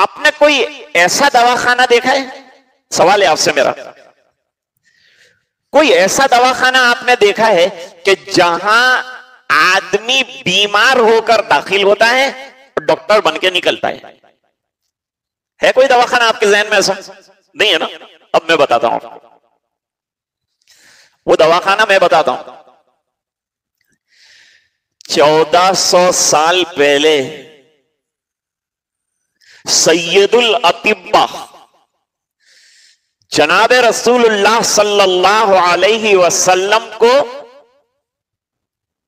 आपने कोई ऐसा दवाखाना देखा है? सवाल है आपसे मेरा, कोई ऐसा दवाखाना आपने देखा है कि जहां आदमी बीमार होकर दाखिल होता है और डॉक्टर बन के निकलता है कोई दवाखाना आपके जहन में ऐसा? नहीं है ना? अब मैं बताता हूं आपको वो दवाखाना, मैं बताता हूं। 1400 साल पहले सैयदुल अतिब्बा जनाब रसूलुल्लाह सल्लल्लाहु अलैहि वसल्लम को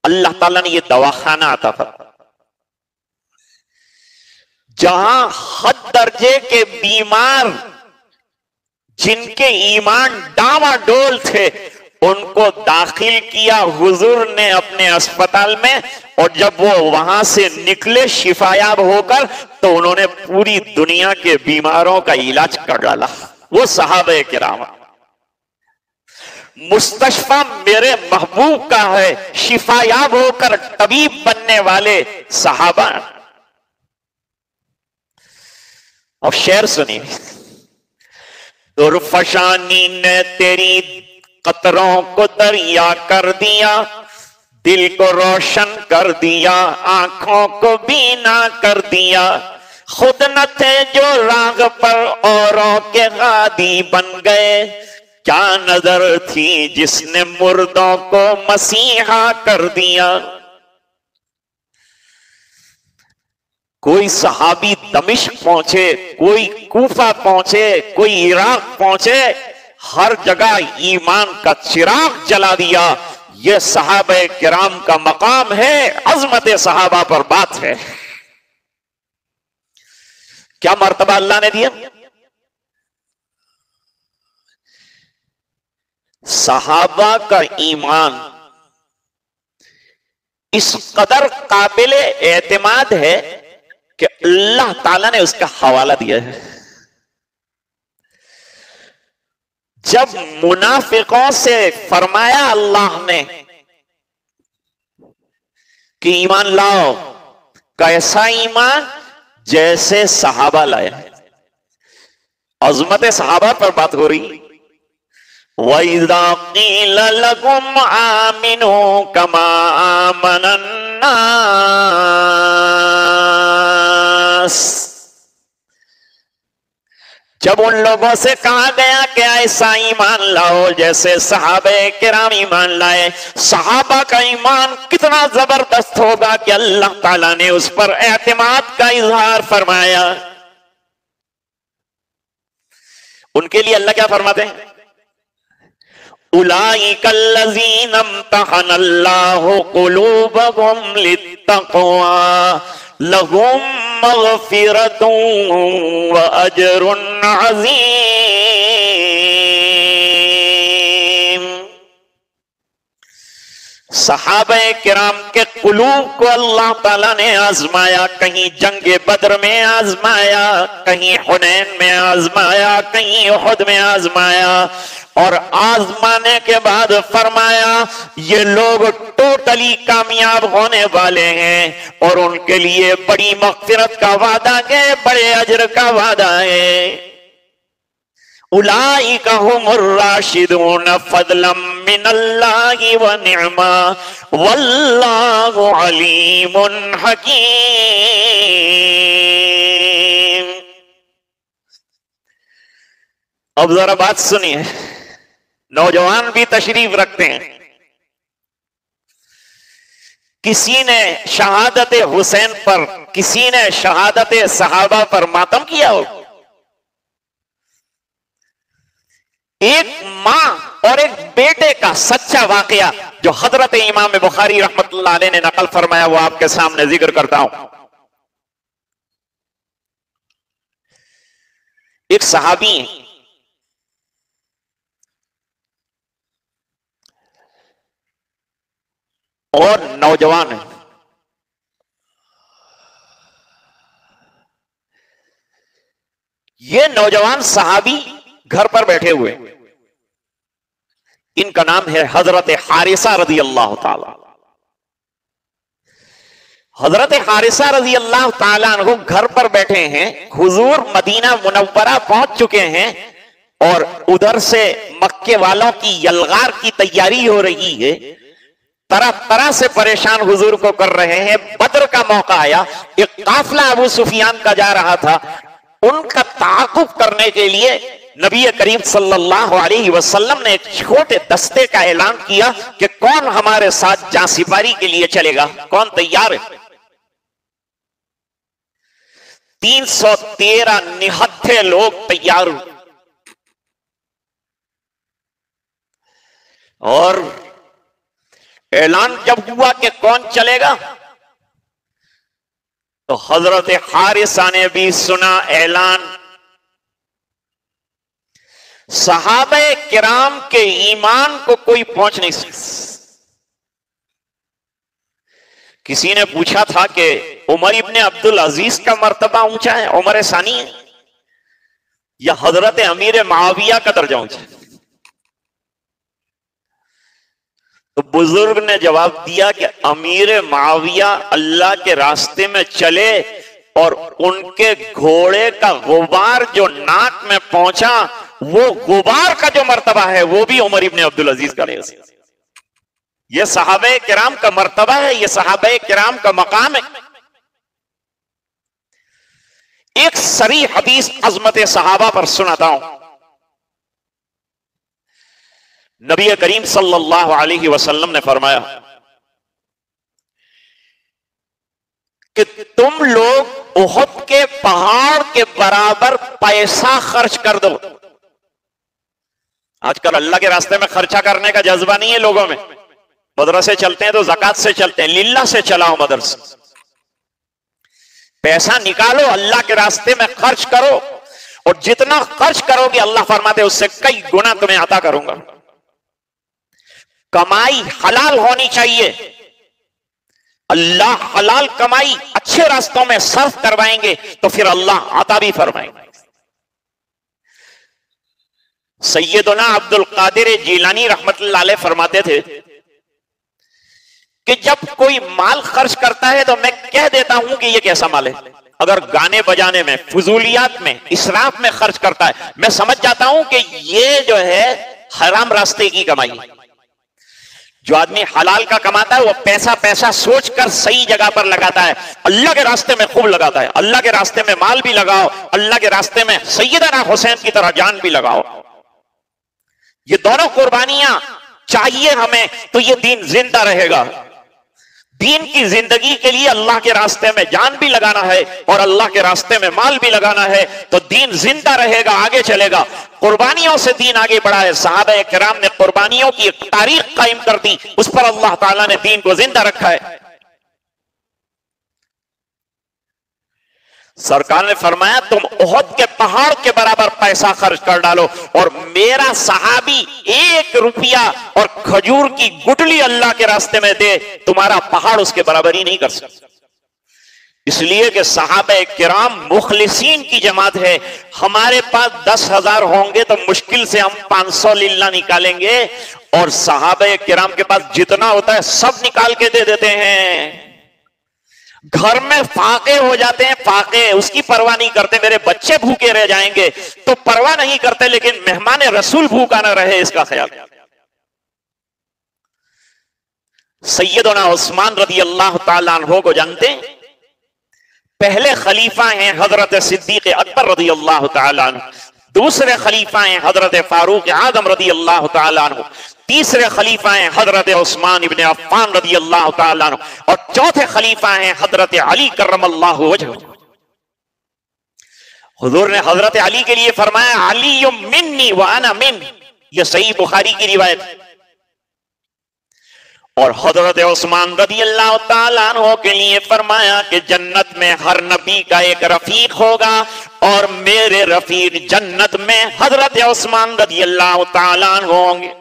अल्लाह ताला ने यह दवाखाना अता फरमाया, जहां हद दर्जे के बीमार जिनके ईमान डामाडोल थे उनको दाखिल किया हुजूर ने अपने अस्पताल में, और जब वो वहां से निकले शिफायाब होकर तो उन्होंने पूरी दुनिया के बीमारों का इलाज कर डाला। वो सहाबे किराम। मुस्तशफा मेरे महबूब का है, शिफायाब होकर तबीब बनने वाले सहाबा। अब शेर सुनिए। दुर्फशानी ने तेरी कतरों को दरिया कर दिया, दिल को रोशन कर दिया, आंखों को बीना कर दिया। खुद न थे जो राग पर औरों के गादी बन गए, क्या नजर थी जिसने मुर्दों को मसीहा कर दिया। कोई सहाबी दमिश्क पहुंचे, कोई कूफा पहुंचे, कोई इराक पहुंचे, हर जगह ईमान का चिराग जला दिया। यह सहाबे किराम का मकाम है, अजमत सहाबा पर बात है। क्या मर्तबा अल्लाह ने दिया। सहाबा का ईमान इस कदर काबिल एतमाद है कि अल्लाह ताला ने उसका हवाला दिया है। जब मुनाफिकों से फरमाया अल्लाह ने कि ईमान लाओ, कैसा ईमान? जैसे सहाबा लाया। अज़मत सहाबा पर बात हो रही। वइज़ा क़ील लकुम आमिनू कमा आमनन नास, जब उन लोगों से कहा गया कि ऐसा ईमान लाओ जैसे सहाबे किराम ईमान लाए। सहाबा का ईमान कितना जबरदस्त होगा कि अल्लाह ताला ने उस पर एतमाद का इजहार फरमाया। उनके लिए अल्लाह क्या फरमाते हैं? उलाइकल्लज़ीना इम्तहनल्लाहु क़ुलूबहुम लित्तक़वा लहुम मग़फ़िरतुन व अजरुन अज़ीम। सहाबे किराम के कुलूब को अल्लाह ताला ने आजमाया। कहीं जंगे बद्र में आजमाया, कहीं हुनैन में आजमाया, कहीं उहद में आजमाया, और आजमाने के बाद फरमाया ये लोग टोटली कामयाब होने वाले हैं और उनके लिए बड़ी मग़फ़िरत का वादा है, बड़े अजर का वादा है। उलाइका हुमुर राशिदून फ़ज़लन मिनल्लाहि व निअमा वल्लाहु अलीमुन हकीम। अब जरा बात सुनिए। नौजवान भी तशरीफ रखते हैं। किसी ने शहादत हुसैन पर, किसी ने शहादत सहाबा पर मातम किया हो? एक मां और एक बेटे का सच्चा वाकया जो हजरत इमाम बुखारी रहमतुल्लाह अलैह ने नकल फरमाया वो आपके सामने जिक्र करता हूं। एक सहाबी और नौजवान है। ये नौजवान सहाबी घर पर बैठे हुए, इनका नाम है हजरत हारिसा रज़ी अल्लाह ताला। हजरत हारिसा रजी अल्लाह ताला अन्हु घर पर बैठे हैं, हुजूर मदीना मुनव्वरा पहुंच चुके हैं और उधर से मक्के वालों की यलगार की तैयारी हो रही है। तरह तरह से परेशान हुजूर को कर रहे हैं। बद्र का मौका आया, एक काफिला अबू सुफियान का जा रहा था, उनका ताक़ुब करने के लिए नबी करीम सल्लल्लाहु अलैहि वसल्लम ने एक छोटे दस्ते का ऐलान किया कि कौन हमारे साथ जांसिपारी के लिए चलेगा, कौन तैयार है। 313 निहत्थे लोग तैयार हुए और ऐलान जब हुआ कि कौन चलेगा तो हजरत हारिसा ने भी सुना ऐलान। सहाबे किराम के ईमान को कोई पहुंच नहीं सकता। किसी ने पूछा था कि उमर इब्ने अब्दुल अजीज का मर्तबा ऊंचा है, उमर सानी है, या हजरत अमीर मुआविया का दर्जा ऊंचा है? तो बुजुर्ग ने जवाब दिया कि अमीर मुआविया अल्लाह के रास्ते में चले और उनके घोड़े का गुबार जो नाक में पहुंचा, वो गुबार का जो मर्तबा है वो भी उमर इब्ने अब्दुल अजीज का नहीं। ये सहाबे किराम का मर्तबा है, ये सहाबे किराम का मकाम है। एक सरी हदीस अजमत सहाबा पर सुनाता हूं। नबी करीम सल्लल्लाहु अलैहि वसल्लम ने फरमाया कि तुम लोग उहद के पहाड़ के बराबर पैसा खर्च कर दो। आजकल अल्लाह के रास्ते में खर्चा करने का जज्बा नहीं है लोगों में। मदरसे चलते हैं तो ज़कात से चलते हैं, लिल्लाह से चलाओ मदरसे। पैसा निकालो, अल्लाह के रास्ते में खर्च करो, और जितना खर्च करोगे अल्लाह फरमाते उससे कई गुना तुम्हें अता करूंगा। कमाई हलाल होनी चाहिए। अल्लाह हलाल कमाई अच्छे रास्तों में सर्फ करवाएंगे तो फिर अल्लाह अता भी फरमाएंगे। सैयदना अब्दुल कादिर जीलानी रहमतुल्लाह अलैह फरमाते थे कि जब कोई माल खर्च करता है तो मैं कह देता हूं कि यह कैसा माल है। अगर गाने बजाने में, फुजूलियात में, इसराफ में खर्च करता है, मैं समझ जाता हूं कि यह जो है हराम रास्ते की कमाई है। जो आदमी हलाल का कमाता है वो पैसा पैसा सोचकर सही जगह पर लगाता है, अल्लाह के रास्ते में खूब लगाता है। अल्लाह के रास्ते में माल भी लगाओ, अल्लाह के रास्ते में सैयदना हुसैन की तरह जान भी लगाओ। ये दोनों कुर्बानियां चाहिए हमें, तो ये दीन जिंदा रहेगा। दीन की जिंदगी के लिए अल्लाह के रास्ते में जान भी लगाना है और अल्लाह के रास्ते में माल भी लगाना है, तो दीन जिंदा रहेगा, आगे चलेगा। कुर्बानियों से दीन आगे बढ़ा है। सहाबा किराम ने कुर्बानियों की एक तारीख कायम कर दी, उस पर अल्लाह ताला ने दीन को जिंदा रखा है। सरकार ने फरमाया तुम उहद के पहाड़ के बराबर पैसा खर्च कर डालो और मेरा सहाबी 1 रुपया और खजूर की गुठली अल्लाह के रास्ते में दे, तुम्हारा पहाड़ उसके बराबर ही नहीं कर सकता। इसलिए कि सहाबा किराम मुखलिसीन की जमात है। हमारे पास 10,000 होंगे तो मुश्किल से हम 500 लिल्ला निकालेंगे, और सहाबा किराम के पास जितना होता है सब निकाल के दे देते हैं। घर में फाके हो जाते हैं, फाके, उसकी परवाह नहीं करते। मेरे बच्चे भूखे रह जाएंगे तो परवाह नहीं करते, लेकिन मेहमान रसूल भूखा ना रहे इसका ख्याल। सैयदना उस्मान रज़ी अल्लाह ताला अन्हु को जानते हैं? पहले खलीफा हैं हजरत सिद्दीक अकबर रज़ी अल्लाह ताला अन्हु, दूसरे खलीफा हैं हजरत फारूक आजम रज़ी अल्लाह ताला अन्हु, तीसरे खलीफा हैं हजरत उस्मान इब्ने अफ़्फ़ान रज़ी अल्लाह ताला अन्हु, और चौथे खलीफा हैं हजरत अली करमल्लाहु वजहहु। हुजूर ने हजरत अली के लिए फरमाया अली मिन्नी व अना मिन, यह सही बुखारी की रिवायत है। और हजरत उस्मान रज़ी अल्लाह ताला अन्हु के लिए फरमाया कि जन्नत में हर नबी का एक रफीक होगा, और मेरे रफीक जन्नत में हजरत उस्मान रज़ी अल्लाह ताला अन्हु होंगे।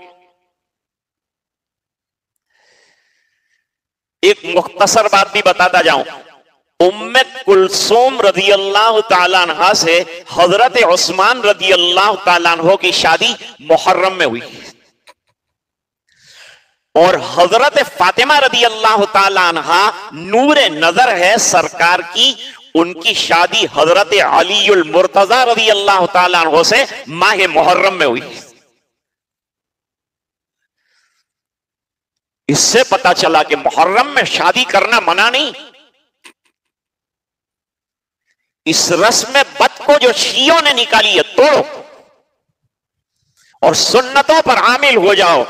एक मुख्तसर बात भी बताता जाऊं, उम्मे कुलसूम रज़ी अल्लाह ताला अन्हा से हजरत उस्मान रज़ी अल्लाह ताला अन्हु की शादी मुहर्रम में हुई। और हजरत फातिमा रदी अल्लाह ताला अन्हा नूरे नजर है सरकार की, उनकी शादी हजरत अलीउल मुर्तजा रदी अल्लाह ताला अन्हो से माह मुहर्रम में हुई। इससे पता चला कि मुहर्रम में शादी करना मना नहीं। इस रस्म बद को जो शियों ने निकाली है तोड़ो और सुन्नतों पर आमिल हो जाओ,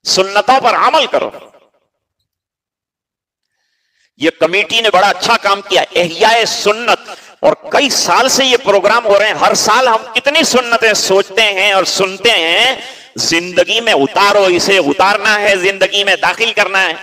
सुन्नतों पर अमल करो। यह कमेटी ने बड़ा अच्छा काम किया, एहयाए सुन्नत, और कई साल से ये प्रोग्राम हो रहे हैं। हर साल हम कितनी सुन्नतें सोचते हैं और सुनते हैं, जिंदगी में उतारो, इसे उतारना है, जिंदगी में दाखिल करना है।